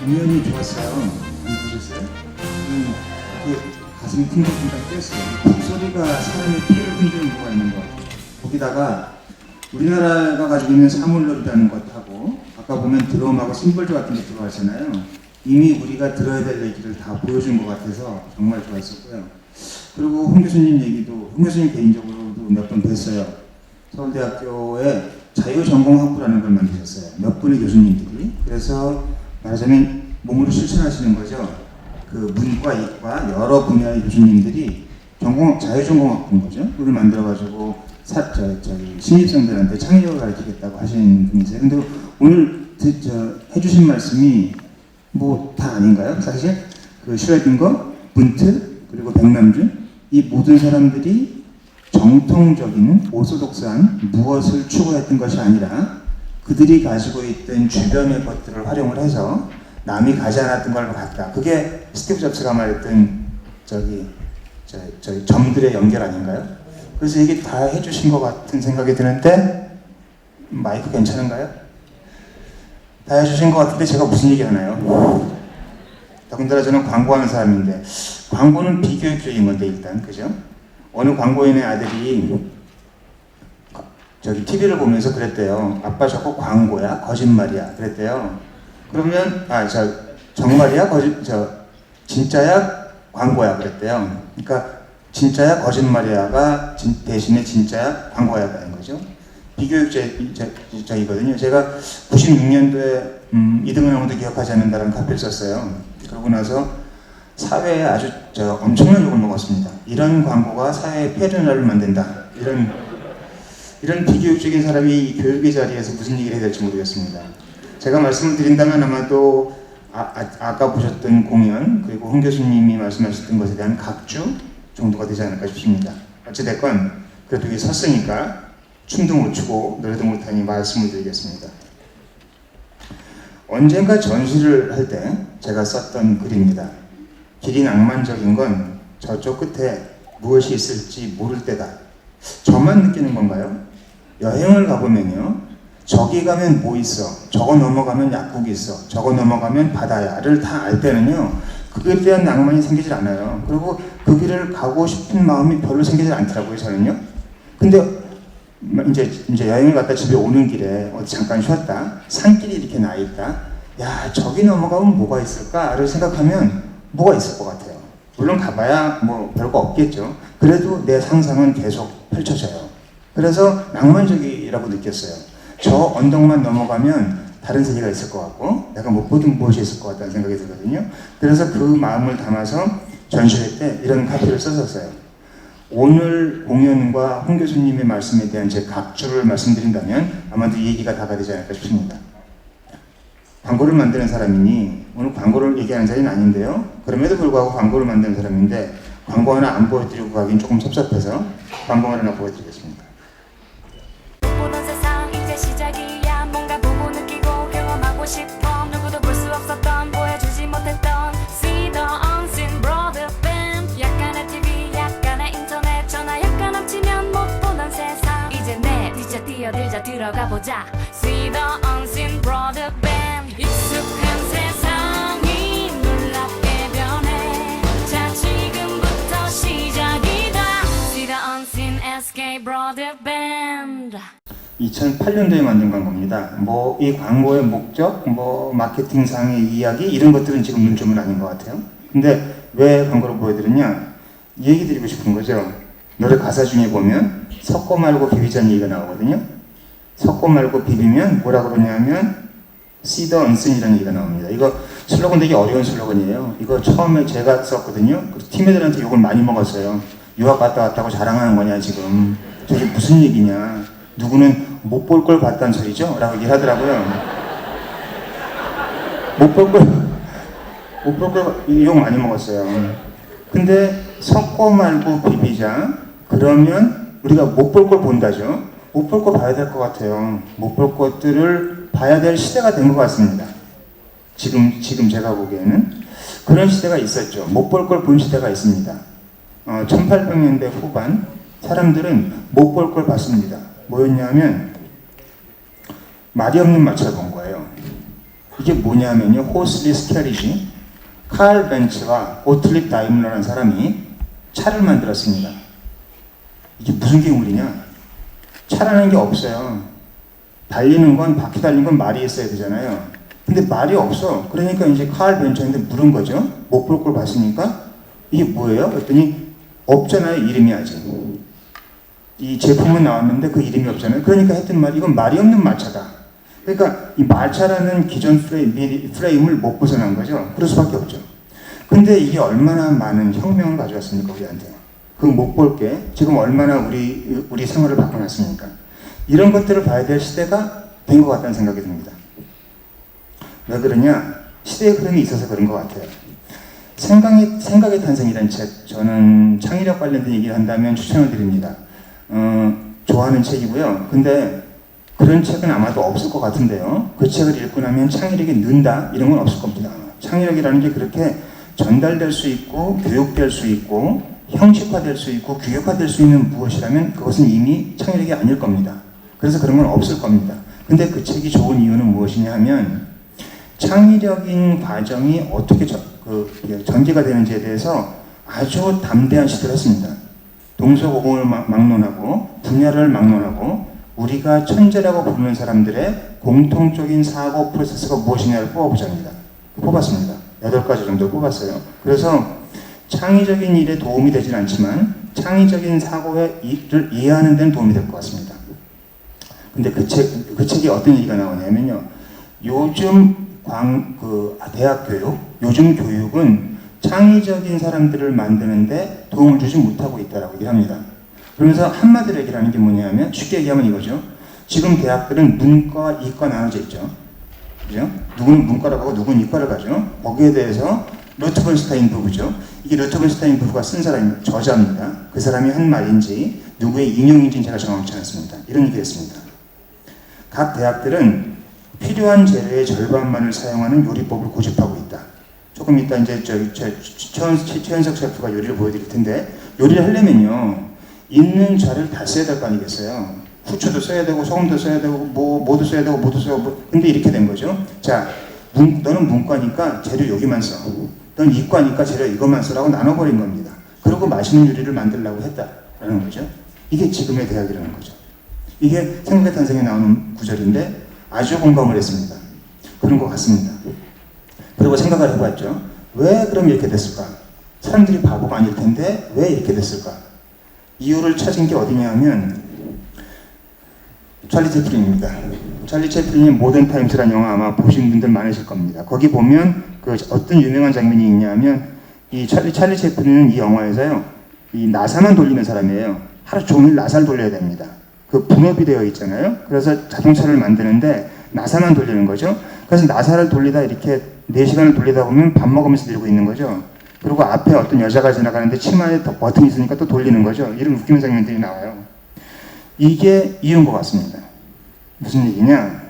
장면이 좋았어요. 안 보셨어요? 그 가슴이 쿵쿵쿵 뛰었어요. 목소리가 사람의 피를 흔드는 뭐가 있는 것 같아요. 거기다가 우리나라가 가지고 있는 사물놀이라는 것하고 아까 보면 드럼하고 심벌조 같은 게 들어가잖아요. 이미 우리가 들어야 될 얘기를 다 보여준 것 같아서 정말 좋았었고요. 그리고 홍 교수님 얘기도, 홍 교수님 개인적으로도 몇 번 뵀어요. 서울대학교에 자유전공학부라는 걸 만드셨어요. 몇 분의 교수님들이. 그래서 말하자면 몸으로 실천하시는 거죠. 그 문과, 이과 여러 분야의 교수님들이 자유전공학부인 거죠. 그걸 만들어가지고 신입생들한테 창의력을 가르치겠다고 하시는 분이세요. 근데 오늘 해주신 말씀이 뭐 다 아닌가요? 사실 그 슈레딩거, 문트, 그리고 백남준 이 모든 사람들이 정통적인 오소독스한 무엇을 추구했던 것이 아니라 그들이 가지고 있던 주변의 것들을 활용을 해서 남이 가지 않았던 걸 갖다. 그게 스티브 잡스가 말했던 저기 점들의 연결 아닌가요? 그래서 이게 다 해주신 것 같은 생각이 드는데 마이크 괜찮은가요? 다 해주신 것 같은데 제가 무슨 얘기 하나요? 더군다나 저는 광고하는 사람인데 광고는 비교육적인 건데 일단 그죠? 어느 광고인의 아들이 저기 TV를 보면서 그랬대요. 아빠 저거 광고야? 거짓말이야? 그랬대요. 그러면 정말이야? 진짜야? 광고야? 그랬대요. 그러니까 진짜야? 거짓말이야가 대신에 진짜야? 광고야가 된 거죠. 비교육적이거든요. 제가 96년도에 이등은 아무도 기억하지 않는다는 카피를 썼어요. 그러고 나서 사회에 아주 엄청난 욕을 먹었습니다. 이런 광고가 사회에 폐륜을 만든다. 이런 비교육적인 사람이 교육의 자리에서 무슨 얘기를 해야 될지 모르겠습니다. 제가 말씀을 드린다면 아마도 아까 보셨던 공연 그리고 홍 교수님이 말씀하셨던 것에 대한 각주 정도가 되지 않을까 싶습니다. 어찌됐건 그래도 여기 섰으니까 춤도 못 추고 노래도 못하니 말씀을 드리겠습니다. 언젠가 전시를 할 때 제가 썼던 글입니다. 길이 낭만적인 건 저쪽 끝에 무엇이 있을지 모를 때다. 저만 느끼는 건가요? 여행을 가보면요. 저기 가면 뭐 있어? 저거 넘어가면 약국이 있어. 저거 넘어가면 바다야를 다 알 때는요. 그에 대한 낭만이 생기질 않아요. 그리고 그 길을 가고 싶은 마음이 별로 생기질 않더라고요. 저는요. 근데 이제 여행을 갔다 집에 오는 길에 어디 잠깐 쉬었다. 산길이 이렇게 나 있다. 야, 저기 넘어가면 뭐가 있을까를 생각하면 뭐가 있을 것 같아요. 물론 가봐야 뭐 별거 없겠죠. 그래도 내 상상은 계속 펼쳐져요. 그래서 낭만적이라고 느꼈어요. 저 언덕만 넘어가면 다른 세계가 있을 것 같고 내가 못 보던 무엇이 있을 것 같다는 생각이 들거든요. 그래서 그 마음을 담아서 전시회 때 이런 카피를 썼었어요. 오늘 공연과 홍 교수님의 말씀에 대한 제 각주를 말씀드린다면 아마도 이 얘기가 다가 되지 않을까 싶습니다. 광고를 만드는 사람이니 오늘 광고를 얘기하는 자리는 아닌데요. 그럼에도 불구하고 광고를 만드는 사람인데 광고 하나 안 보여드리고 가긴 조금 섭섭해서 광고 하나 보여드리겠습니다. 보던 세상 이제 시작이야. 뭔가 보고 느끼고 경험하고 싶어. 누구도 볼 수 없었던 보여주지 못했던 See the unseen brother band. 약간의 TV 약간의 인터넷 전화 약간 합치면 못 보던 세상 이제 내리자 뛰어들자 들어가 보자 See the unseen brother band. 익숙한 세상이 놀랍게 변해. 자 지금부터 시작이다 See the unseen SK brother band. 2008년도에 만든 광고입니다. 뭐 이 광고의 목적, 뭐 마케팅상의 이야기 이런 것들은 지금 문점은 아닌 것 같아요. 근데 왜 광고를 보여드렸냐? 이 얘기 드리고 싶은 거죠. 노래 가사 중에 보면 섞고 말고 비비자는 얘기가 나오거든요. 섞고 말고 비비면 뭐라 그러냐면 See the unseen이라는 얘기가 나옵니다. 이거 슬로건 되게 어려운 슬로건이에요. 이거 처음에 제가 썼거든요. 팀애들한테 욕을 많이 먹었어요. 유학 갔다 왔다고 자랑하는 거냐 지금. 저게 무슨 얘기냐. 누구는 못 볼 걸 봤다는 소리죠? 라고 얘기를 하더라고요. 못 볼 걸 욕 많이 먹었어요. 근데 섞고 말고 비비자 그러면 우리가 못 볼 걸 본다죠. 못 볼 거 봐야 될 것 같아요. 못 볼 것들을 봐야 될 시대가 된 것 같습니다. 지금 제가 보기에는 그런 시대가 있었죠. 못 볼 걸 본 시대가 있습니다. 1800년대 후반 사람들은 못 볼 걸 봤습니다. 뭐였냐면 말이 없는 마차를 본 거예요. 이게 뭐냐면요, 호슬리스 캐리지, 칼 벤츠와 고틀립 다이물러라는 사람이 차를 만들었습니다. 이게 무슨 괴물이냐? 차라는 게 없어요. 달리는 건, 바퀴 달린 건 말이 있어야 되잖아요. 근데 말이 없어. 그러니까 이제 칼 벤츠한테 물은 거죠. 못 볼 걸 봤으니까 이게 뭐예요? 그랬더니 없잖아요. 이름이 아직. 이 제품은 나왔는데 그 이름이 없잖아요. 그러니까 했던 말이 이건 말이 없는 마차다. 그러니까 이 마차라는 기존 프레임을 못 벗어난 거죠. 그럴 수밖에 없죠. 근데 이게 얼마나 많은 혁명을 가져왔습니까, 우리한테. 그 못 볼 게 지금 얼마나 우리 생활을 바꿔놨습니까? 이런 것들을 봐야 될 시대가 된 것 같다는 생각이 듭니다. 왜 그러냐? 시대의 흐름이 있어서 그런 것 같아요. 생각의 탄생이라는 책, 저는 창의력 관련된 얘기를 한다면 추천을 드립니다. 좋아하는 책이고요. 근데 그런 책은 아마도 없을 것 같은데요. 그 책을 읽고 나면 창의력이 는다? 이런 건 없을 겁니다. 창의력이라는 게 그렇게 전달될 수 있고, 교육될 수 있고, 형식화될 수 있고, 규격화될 수 있는 무엇이라면 그것은 이미 창의력이 아닐 겁니다. 그래서 그런 건 없을 겁니다. 근데 그 책이 좋은 이유는 무엇이냐 하면 창의력인 과정이 어떻게 전개가 되는지에 대해서 아주 담대한 시도를 했습니다. 동서고금을 막론하고 분야를 막론하고 우리가 천재라고 부르는 사람들의 공통적인 사고 프로세스가 무엇이냐를 뽑아보자입니다. 뽑았습니다. 8가지 정도 뽑았어요. 그래서 창의적인 일에 도움이 되진 않지만 창의적인 사고의 일을 이해하는 데는 도움이 될 것 같습니다. 근데 그 책이 어떤 얘기가 나오냐면요. 요즘 대학 교육, 요즘 교육은 창의적인 사람들을 만드는데 도움을 주지 못하고 있다라고 얘기를 합니다. 그러면서 한마디로 얘기를 하는 게 뭐냐면 쉽게 얘기하면 이거죠. 지금 대학들은 문과, 이과 나눠져 있죠. 그죠? 누구는 문과를 가고 누구는 이과를 가죠. 거기에 대해서 루트번스타인 부부죠. 이게 루트번스타인 부부가 쓴 사람입니다. 저자입니다. 그 사람이 한 말인지 누구의 인용인지는 제가 정확치 않습니다. 이런 얘기를 했습니다. 각 대학들은 필요한 재료의 절반만을 사용하는 요리법을 고집하고 있다. 조금 이따 이제 최현석 셰프가 요리를 보여드릴 텐데 요리를 하려면요 있는 자료를 다 써야 될 거 아니겠어요. 후추도 써야 되고 소금도 써야 되고 뭐도 써야 되고 뭐도 써야 되고 근데 이렇게 된 거죠. 자, 너는 문과니까 재료 여기만 써. 넌 이과니까 재료 이것만 써라고 나눠버린 겁니다. 그리고 맛있는 요리를 만들려고 했다라는 거죠. 이게 지금의 대학이라는 거죠. 이게 생각의 탄생에 나오는 구절인데 아주 공감을 했습니다. 그런 것 같습니다. 그리고 생각을 해봤죠. 왜 그럼 이렇게 됐을까? 사람들이 바보가 아닐 텐데 왜 이렇게 됐을까? 이유를 찾은 게 어디냐 하면 찰리 채플린입니다. 찰리 채플린의 모던 타임스라는 영화 아마 보신 분들 많으실 겁니다. 거기 보면 그 어떤 유명한 장면이 있냐면 이 찰리 채플린은 이 영화에서요 이 나사만 돌리는 사람이에요. 하루 종일 나사를 돌려야 됩니다. 그 분업이 되어 있잖아요. 그래서 자동차를 만드는데 나사만 돌리는 거죠. 그래서 나사를 돌리다 이렇게 4시간을 돌리다 보면 밥 먹으면서 들고 있는 거죠. 그리고 앞에 어떤 여자가 지나가는데 치마에 버튼이 있으니까 또 돌리는 거죠. 이런 웃기는 장면들이 나와요. 이게 이유인 것 같습니다. 무슨 얘기냐?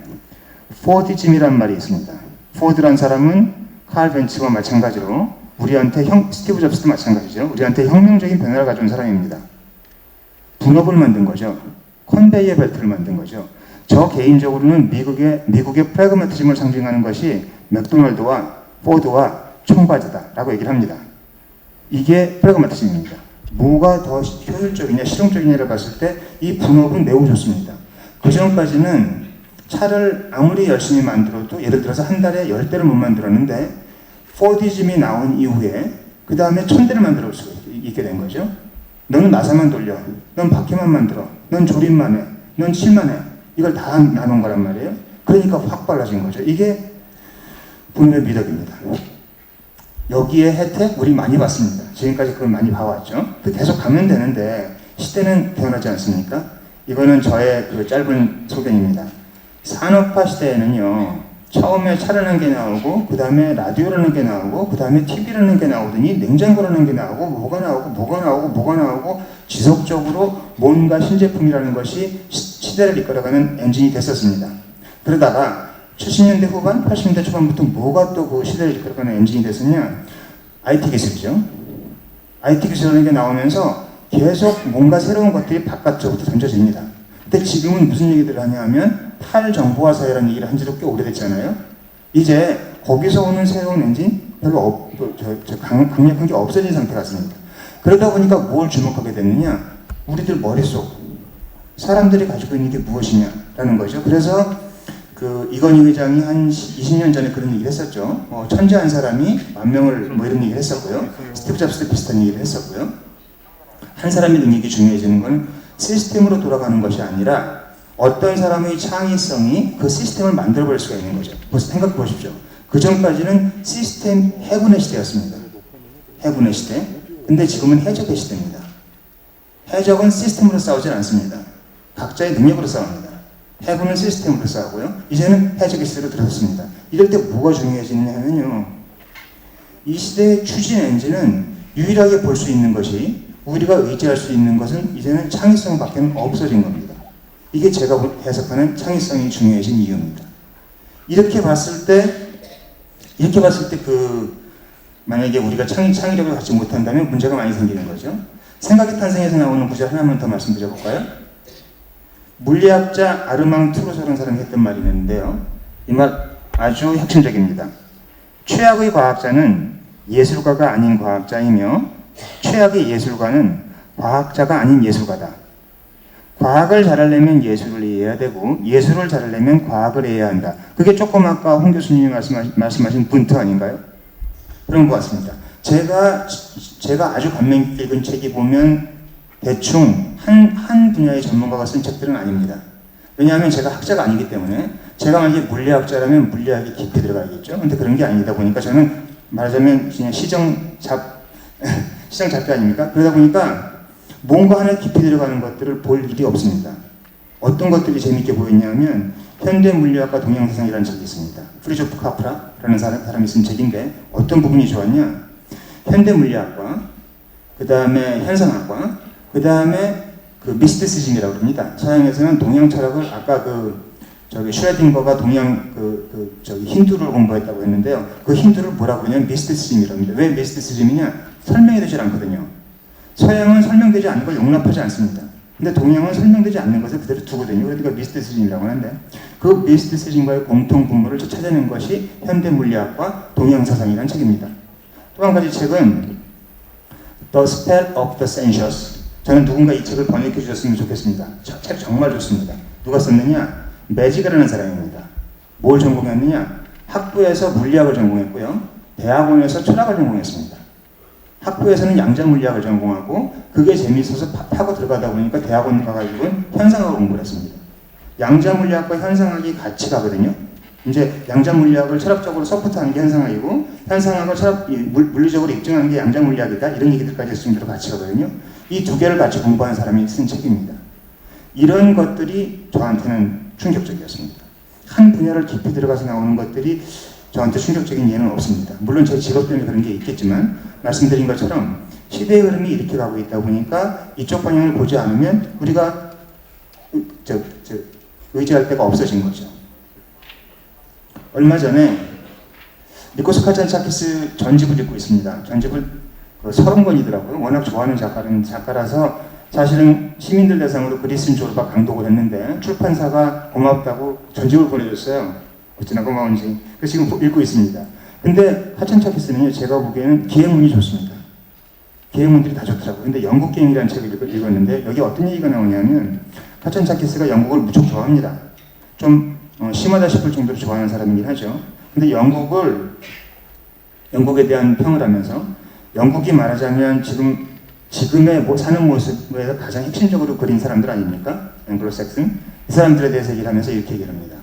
포디즘이란 말이 있습니다. 포드란 사람은 칼 벤츠와 마찬가지로 우리한테 스티브 잡스도 마찬가지죠. 우리한테 혁명적인 변화를 가져온 사람입니다. 분업을 만든 거죠. 컨베이어 벨트를 만든 거죠. 저 개인적으로는 미국의 프래그마티즘을 상징하는 것이 맥도날드와 포드와 청바지다라고 얘기를 합니다. 이게 프래그마티즘입니다. 뭐가 더 효율적이냐 실용적이냐를 봤을 때 이 분업은 매우 좋습니다. 그 전까지는 차를 아무리 열심히 만들어도 예를 들어서 한 달에 10대를 못 만들었는데 포디즘이 나온 이후에 그 다음에 1000대를 만들어 수 있게 된 거죠. 너는 나사만 돌려, 넌 바퀴만 만들어, 넌 조립만 해, 넌 칠만 해. 이걸 다 나눈 거란 말이에요. 그러니까 확 빨라진 거죠. 이게 분업의 미덕입니다. 여기에 혜택 우리 많이 봤습니다. 지금까지 그걸 많이 봐왔죠. 계속 가면 되는데 시대는 변하지 않습니까? 이거는 저의 그 짧은 소견입니다. 산업화 시대에는요. 처음에 차라는 게 나오고 그 다음에 라디오라는 게 나오고 그 다음에 TV라는 게 나오더니 냉장고라는 게 나오고 뭐가 나오고 지속적으로 뭔가 신제품이라는 것이 시대를 이끌어가는 엔진이 됐었습니다. 그러다가 70년대 후반, 80년대 초반부터 뭐가 또 그 시대를 이끌어가는 엔진이 됐었냐? IT 기술이죠. IT 기술이라는 게 나오면서 계속 뭔가 새로운 것들이 바깥쪽으로 던져집니다. 근데 지금은 무슨 얘기들을 하냐 하면 탈정보화 사회라는 얘기를 한 지도 꽤 오래됐잖아요. 이제 거기서 오는 새로운 엔진 별로 강력한 게 없어진 상태 같습니다. 그러다 보니까 뭘 주목하게 됐느냐? 우리들 머릿속 사람들이 가지고 있는 게 무엇이냐라는 거죠. 그래서 그 이건희 회장이 한 20년 전에 그런 얘기를 했었죠. 천재 한 사람이 10,000명을 뭐 이런 얘기를 했었고요. 스티브 잡스도 비슷한 얘기를 했었고요. 한 사람의 능력이 중요해지는 건 시스템으로 돌아가는 것이 아니라 어떤 사람의 창의성이 그 시스템을 만들어버릴 수가 있는 거죠. 생각해 보십시오. 그 전까지는 시스템 해군의 시대였습니다. 해군의 시대. 근데 지금은 해적의 시대입니다. 해적은 시스템으로 싸우질 않습니다. 각자의 능력으로 싸웁니다. 해군은 시스템으로 싸우고요. 이제는 해적의 시대로 들어섰습니다. 이럴 때 뭐가 중요해지느냐 하면요. 이 시대의 추진 엔진은 유일하게 볼 수 있는 것이, 우리가 의지할 수 있는 것은 이제는 창의성밖에 없어진 겁니다. 이게 제가 해석하는 창의성이 중요해진 이유입니다. 이렇게 봤을 때 만약에 우리가 창의력을 갖지 못한다면 문제가 많이 생기는 거죠. 생각의 탄생에서 나오는 구절 하나만 더 말씀드려볼까요? 물리학자 아르망 트루소라는 사람이 했던 말이 있는데요. 이 말 아주 혁신적입니다. 최악의 과학자는 예술가가 아닌 과학자이며 최악의 예술가는 과학자가 아닌 예술가다. 과학을 잘하려면 예술을 이해해야 되고 예술을 잘하려면 과학을 이해해야 한다. 그게 조금 아까 홍 교수님이 말씀하신 분트 아닌가요? 그런 것 같습니다. 제가 아주 감명 깊게 읽은 책이 보면 대충 한 분야의 전문가가 쓴 책들은 아닙니다. 왜냐하면 제가 학자가 아니기 때문에 제가 만약에 물리학자라면 물리학이 깊이 들어가야겠죠. 근데 그런 게 아니다 보니까 저는 말하자면 그냥 시정잡기 아닙니까? 그러다 보니까 뭔가 하나 깊이 들어가는 것들을 볼 일이 없습니다. 어떤 것들이 재밌게 보였냐면 현대 물리학과 동양사상이라는 책이 있습니다. 프리조프 카프라라는 사람이 쓴 책인데 어떤 부분이 좋았냐? 현대 물리학과, 그 다음에 현상학과, 그 다음에 그 미스티시즘이라고 합니다. 서양에서는 동양 철학을 아까 슈레딩거가 동양 힌두를 공부했다고 했는데요. 그 힌두를 뭐라고 그러냐면 미스티시즘이라고 합니다. 왜 미스티시즘이냐? 설명이 되질 않거든요. 서양은 설명되지 않는 걸 용납하지 않습니다. 근데 동양은 설명되지 않는 것을 그대로 두거든요. 그러니까 미스티시즘이라고 하는데 그 미스티시즘과의 공통 분모를 찾아낸 것이 현대 물리학과 동양사상이라는 책입니다. 또 한 가지 책은 The Spell of the Sensuous. 저는 누군가 이 책을 번역해 주셨으면 좋겠습니다. 책 정말 좋습니다. 누가 썼느냐? 매지가라는 사람입니다. 뭘 전공했느냐? 학부에서 물리학을 전공했고요. 대학원에서 철학을 전공했습니다. 학부에서는 양자 물리학을 전공하고 그게 재미있어서 파고 들어가다 보니까 대학원 가가지고 현상학을 공부를 했습니다. 양자 물리학과 현상학이 같이 가거든요. 이제 양자 물리학을 철학적으로 서포트하는 게 현상학이고 현상학을 물리적으로 입증하는 게 양자 물리학이다. 이런 얘기들까지 했으면 같이 가거든요. 이 두 개를 같이 공부한 사람이 쓴 책입니다. 이런 것들이 저한테는 충격적이었습니다. 한 분야를 깊이 들어가서 나오는 것들이 저한테 충격적인 예는 없습니다. 물론 제 직업 때문에 그런 게 있겠지만 말씀드린 것처럼 시대의 흐름이 이렇게 가고 있다 보니까 이쪽 방향을 보지 않으면 우리가 의지할 데가 없어진 거죠. 얼마 전에 니코스 카찬차키스 전집을 읽고 있습니다. 전집을 30권이더라고요. 워낙 좋아하는 작가라서 사실은 시민들 대상으로 그리스인 졸업학 강독을 했는데 출판사가 고맙다고 전집을 보내줬어요. 어찌나 고마운지. 그래서 지금 읽고 있습니다. 근데 카찬차키스는요, 제가 보기에는 기행문이 좋습니다. 기행문들이 다 좋더라고요. 근데 영국 기행이라는 책을 읽었는데 여기 어떤 얘기가 나오냐면 카찬차키스가 영국을 무척 좋아합니다. 좀 심하다 싶을 정도로 좋아하는 사람이긴 하죠. 근데 영국에 대한 평을 하면서 영국이 말하자면 지금의 사는 모습에서 가장 핵심적으로 그린 사람들 아닙니까? 앵글로색슨. 이 사람들에 대해서 얘기를 하면서 이렇게 얘기를 합니다.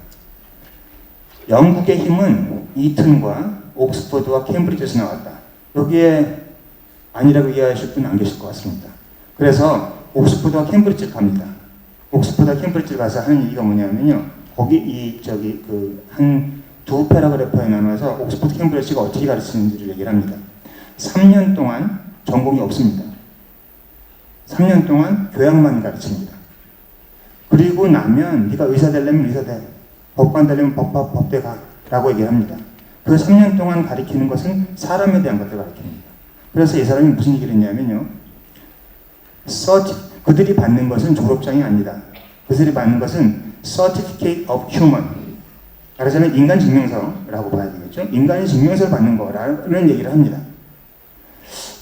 영국의 힘은 이튼과 옥스퍼드와 케임브리지에서 나왔다. 여기에 아니라고 이해하실 분은 안 계실 것 같습니다. 그래서 옥스퍼드와 케임브리지를 갑니다. 옥스퍼드와 케임브리지를 가서 하는 얘기가 뭐냐면요. 거기 한 두 패러그래프에 나눠서 옥스퍼드 케임브리지가 어떻게 가르치는지를 얘기를 합니다. 3년 동안 전공이 없습니다. 3년 동안 교양만 가르칩니다. 그리고 나면 네가 의사 되려면 의사 돼. 법관 되려면 법대 가. 라고 얘기를 합니다. 그 3년 동안 가르치는 것은 사람에 대한 것들을 가르칩니다. 그래서 이 사람이 무슨 얘기를 했냐면요. 그들이 받는 것은 졸업장이 아니다. 그들이 받는 것은 Certificate of Human. 말하자면 인간 증명서라고 봐야 되겠죠. 인간이 증명서를 받는 거라는 얘기를 합니다.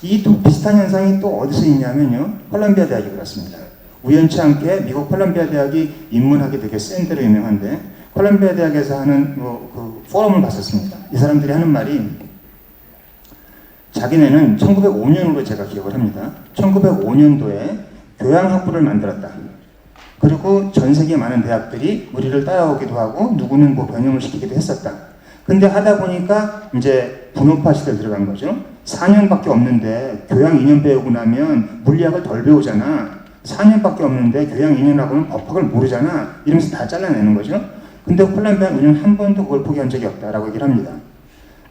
이 또 비슷한 현상이 또 어디서 있냐면요. 콜롬비아 대학이 그렇습니다. 우연치 않게 미국 콜롬비아 대학이 입문하게 되게 센 데로 유명한데 콜롬비아 대학에서 하는 그 포럼을 봤었습니다. 이 사람들이 하는 말이 자기네는 1905년으로 제가 기억을 합니다. 1905년도에 교양학부를 만들었다. 그리고 전 세계 많은 대학들이 우리를 따라오기도 하고 누구는 뭐 변형을 시키기도 했었다. 근데 하다 보니까 이제 분업화 시대에 들어간 거죠. 4년밖에 없는데 교양 2년 배우고 나면 물리학을 덜 배우잖아. 4년밖에 없는데 교양 2년하고는 법학을 모르잖아. 이러면서 다 잘라내는 거죠. 근데 콜롬비아는 우리는 한 번도 그걸 포기한 적이 없다라고 얘기를 합니다.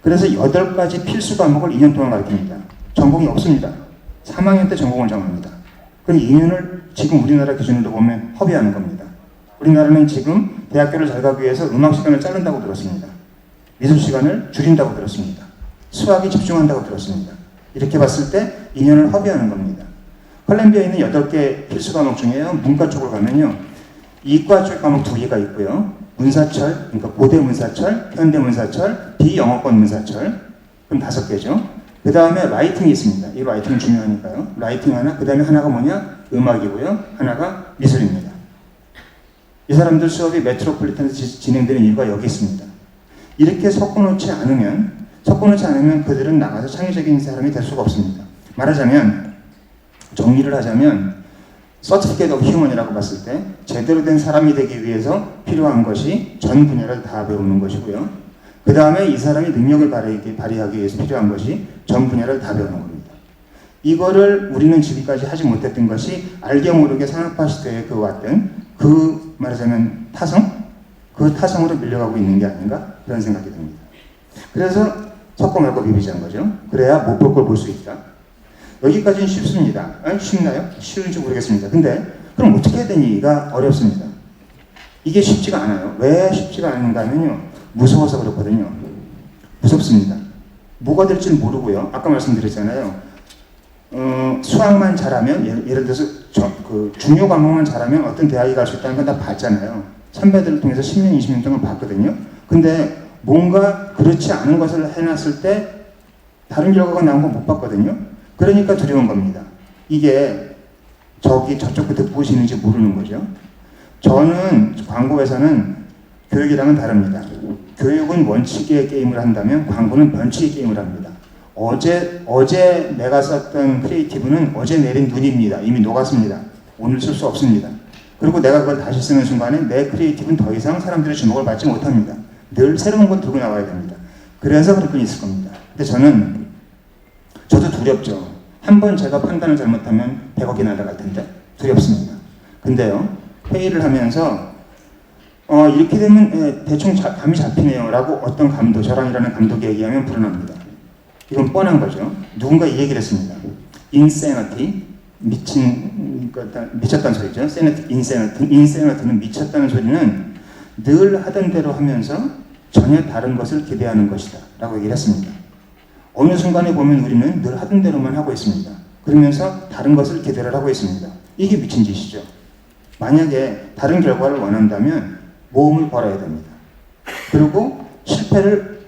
그래서 8가지 필수 과목을 2년 동안 가르칩니다. 전공이 없습니다. 3학년 때 전공을 정합니다. 그럼 2년을 지금 우리나라 기준으로 보면 허비하는 겁니다. 우리나라는 지금 대학교를 잘 가기 위해서 음악 시간을 자른다고 들었습니다. 미술 시간을 줄인다고 들었습니다. 수학에 집중한다고 들었습니다. 이렇게 봤을 때 2년을 허비하는 겁니다. 콜롬비아에 있는 8개 필수 과목 중에요. 문과 쪽으로 가면요. 이과 쪽 과목 2개가 있고요. 문사철, 그러니까 고대 문사철, 현대 문사철, 비영어권 문사철. 그럼 5개죠. 그 다음에 라이팅이 있습니다. 이 라이팅은 중요하니까요. 라이팅 하나, 그 다음에 하나가 뭐냐? 음악이고요. 하나가 미술입니다. 이 사람들 수업이 메트로폴리탄에서 진행되는 이유가 여기 있습니다. 이렇게 섞어놓지 않으면 그들은 나가서 창의적인 사람이 될 수가 없습니다. 말하자면, 정리를 하자면, Certificate of Human이라고 봤을 때 제대로 된 사람이 되기 위해서 필요한 것이 전 분야를 다 배우는 것이고요. 그 다음에 이 사람이 능력을 발휘하기 위해서 필요한 것이 전 분야를 다 배우는 겁니다. 이거를 우리는 지금까지 하지 못했던 것이 알게 모르게 산업화 시대에 왔던 말하자면 타성? 그 타성으로 밀려가고 있는 게 아닌가? 그런 생각이 듭니다. 그래서 섞어 말고 비비자는 거죠. 그래야 못 볼 걸 볼 수 있다. 여기까지는 쉽습니다. 쉽나요? 쉬운지 모르겠습니다. 근데 그럼 어떻게 해야 되니가 어렵습니다. 이게 쉽지가 않아요. 왜 쉽지가 않은가 하면요. 무서워서 그렇거든요. 무섭습니다. 뭐가 될지 모르고요. 아까 말씀드렸잖아요. 수학만 잘하면 예를 들어서 중요 과목만 잘하면 어떤 대학에 갈 수 있다는 건 다 봤잖아요. 선배들을 통해서 10년, 20년 동안 봤거든요. 근데 뭔가 그렇지 않은 것을 해놨을 때 다른 결과가 나온 건 못 봤거든요. 그러니까 두려운 겁니다. 이게 저쪽 끝에 무엇이있는지 모르는 거죠. 저는 광고회사는 교육이랑은 다릅니다. 교육은 원칙의 게임을 한다면 광고는 변칙의 게임을 합니다. 어제 내가 썼던 크리에이티브는 어제 내린 눈입니다. 이미 녹았습니다. 오늘 쓸 수 없습니다. 그리고 내가 그걸 다시 쓰는 순간에 내 크리에이티브는 더 이상 사람들의 주목을 받지 못합니다. 늘 새로운 걸 들고 나와야 됩니다. 그래서 그런 건 있을 겁니다. 근데 저도 두렵죠. 한번 제가 판단을 잘못하면 100억이 날아갈 텐데 두렵습니다. 근데요, 회의를 하면서 이렇게 되면 대충 감이 잡히네요 라고 어떤 감독, 저랑 일하는 감독이 얘기하면 불안합니다. 이건 뻔한 거죠. 누군가 이 얘기를 했습니다. insanity, 미쳤다는 소리죠. insanity는 미쳤다는 소리는 늘 하던 대로 하면서 전혀 다른 것을 기대하는 것이다 라고 얘기를 했습니다. 어느 순간에 보면 우리는 늘 하던 대로만 하고 있습니다. 그러면서 다른 것을 기대를 하고 있습니다. 이게 미친 짓이죠. 만약에 다른 결과를 원한다면 모험을 걸어야 됩니다. 그리고 실패를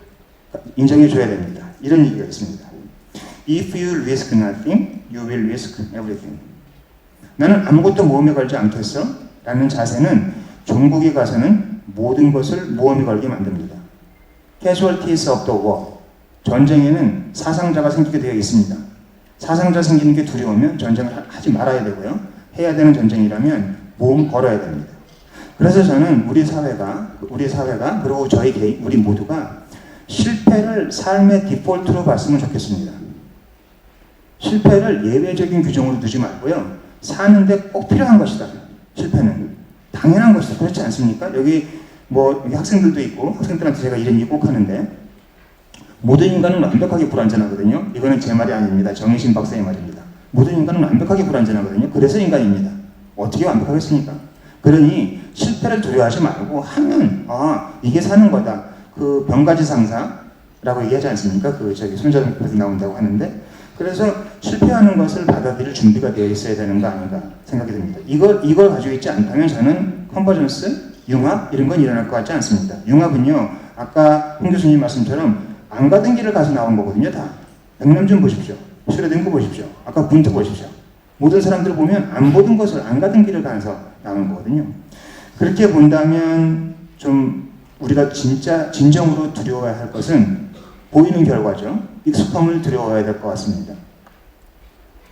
인정해 줘야 됩니다. 이런 얘기가 있습니다. If you risk nothing, you will risk everything. 나는 아무것도 모험에 걸지 않겠어? 라는 자세는 종국에 가서는 모든 것을 모험에 걸게 만듭니다. Casualties of the war. 전쟁에는 사상자가 생기게 되어 있습니다. 사상자 생기는 게 두려우면 전쟁을 하지 말아야 되고요. 해야 되는 전쟁이라면 모험 걸어야 됩니다. 그래서 저는 우리 사회가 그리고 우리 모두가 실패를 삶의 디폴트로 봤으면 좋겠습니다. 실패를 예외적인 규정으로 두지 말고요. 사는데 꼭 필요한 것이다. 실패는 당연한 것이다. 그렇지 않습니까? 여기 학생들도 있고 학생들한테 제가 이런 얘기 꼭 하는데 모든 인간은 완벽하게 불완전하거든요. 이거는 제 말이 아닙니다. 정혜신 박사의 말입니다. 모든 인간은 완벽하게 불완전하거든요. 그래서 인간입니다. 어떻게 완벽하겠습니까? 그러니 실패를 두려워하지 말고 하면 이게 사는 거다. 그 병가지 상사라고 얘기하지 않습니까? 손자병에서 나온다고 하는데 그래서 실패하는 것을 받아들일 준비가 되어 있어야 되는 거 아닌가 생각이 듭니다. 이걸 가지고 있지 않다면 저는 컨버전스 융합 이런 건 일어날 것 같지 않습니다. 융합은요, 아까 홍 교수님 말씀처럼 안 가던 길을 가서 나온 거거든요. 다. 백남준 보십시오. 슈레딩거 보십시오. 아까 군트 보십시오. 모든 사람들 보면 안 보던 것을 안 가던 길을 가서 나온 거거든요. 그렇게 본다면 좀 우리가 진짜 진정으로 두려워야 할 것은 보이는 결과죠. 익숙함을 두려워해야 될 것 같습니다.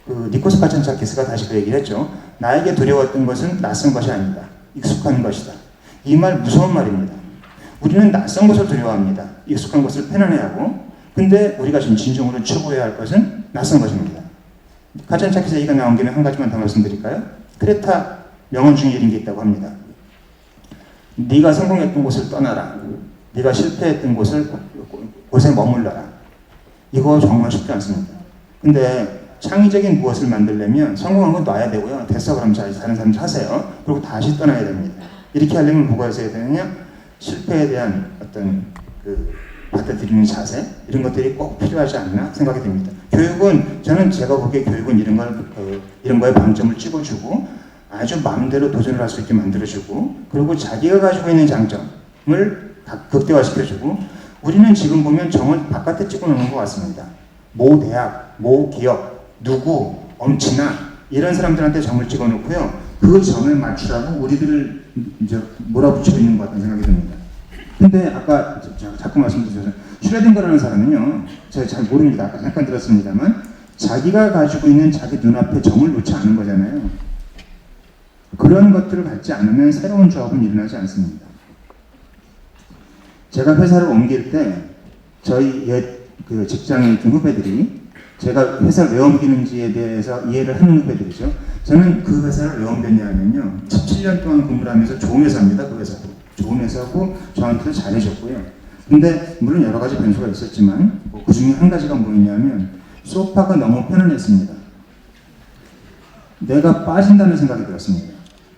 그 니코스 카찬차키스가 다시 그 얘기를 했죠. 나에게 두려웠던 것은 낯선 것이 아니다. 익숙한 것이다. 이 말 무서운 말입니다. 우리는 낯선 것을 두려워합니다. 익숙한 것을 편안해하고, 근데 우리가 지금 진정으로 추구해야 할 것은 낯선 것입니다. 카찬차키스 얘기가 나온 김에 한 가지만 더 말씀드릴까요? 크레타 명언 중에 이런 게 있다고 합니다. 네가 성공했던 곳을 떠나라. 네가 실패했던 곳에 머물러라. 이거 정말 쉽지 않습니다. 근데 창의적인 무엇을 만들려면 성공한 건 놔야 되고요. 됐어 그럼 다른 사람 하세요. 그리고 다시 떠나야 됩니다. 이렇게 하려면 뭐가 있어야 되느냐? 실패에 대한 어떤 그 받아들이는 자세 이런 것들이 꼭 필요하지 않나 생각이 듭니다. 교육은 제가 보기에 교육은 이런 거에 방점을 찍어주고 아주 마음대로 도전을 할 수 있게 만들어주고 그리고 자기가 가지고 있는 장점을 극대화시켜주고 우리는 지금 보면 정을 바깥에 찍어놓는 것 같습니다. 모 대학, 모 기업, 누구, 엄친아 이런 사람들한테 점을 찍어놓고요. 그 점에 맞추라고 우리들을 이제 몰아붙이고 있는 것 같다는 생각이 듭니다. 근데 아까 자꾸 말씀드렸잖아요. 슈레딩거라는 사람은요. 제가 잘 모릅니다. 아까 잠깐 들었습니다만 자기가 가지고 있는 자기 눈앞에 점을 놓지 않은 거잖아요. 그런 것들을 갖지 않으면 새로운 조합은 일어나지 않습니다. 제가 회사를 옮길 때 저희 그 직장에 있던 후배들이 제가 회사를 왜 옮기는지에 대해서 이해를 하는 후배들이죠. 저는 그 회사를 왜 옮겼냐 하면요. 17년 동안 근무를 하면서 좋은 회사입니다. 그 회사도. 좋은 회사고 저한테도 잘해줬고요. 근데 물론 여러 가지 변수가 있었지만 그 중에 한 가지가 뭐였냐면 소파가 너무 편안했습니다. 내가 빠진다는 생각이 들었습니다.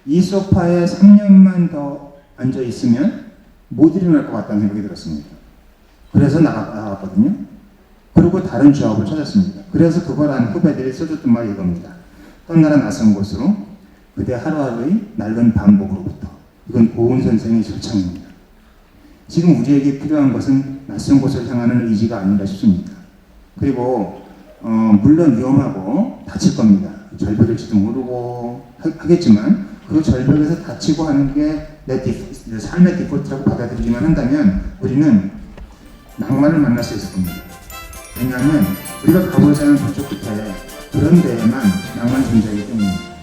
이 소파에 3년만 더 앉아 있으면 못 일어날 것 같다는 생각이 들었습니다. 그래서 나갔거든요. 그리고 다른 조합을 찾았습니다. 그래서 그걸 한 후배들이 써줬던 말이 이겁니다. 떠나라 낯선 곳으로 그대 하루하루의 낡은 반복으로부터. 이건 고은 선생의 절창입니다. 지금 우리에게 필요한 것은 낯선 곳을 향하는 의지가 아닌가 싶습니다. 그리고 물론 위험하고 다칠 겁니다. 절벽일지도 모르고 하겠지만 그 절벽에서 다치고 하는 게 내 삶의 디폴트라고 받아들이기만 한다면 우리는 낭만을 만날 수 있을 겁니다. 왜냐하면 우리가 가고자 하는 저쪽 끝에 그런 데에만 낭만이 존재하기 때문입니다.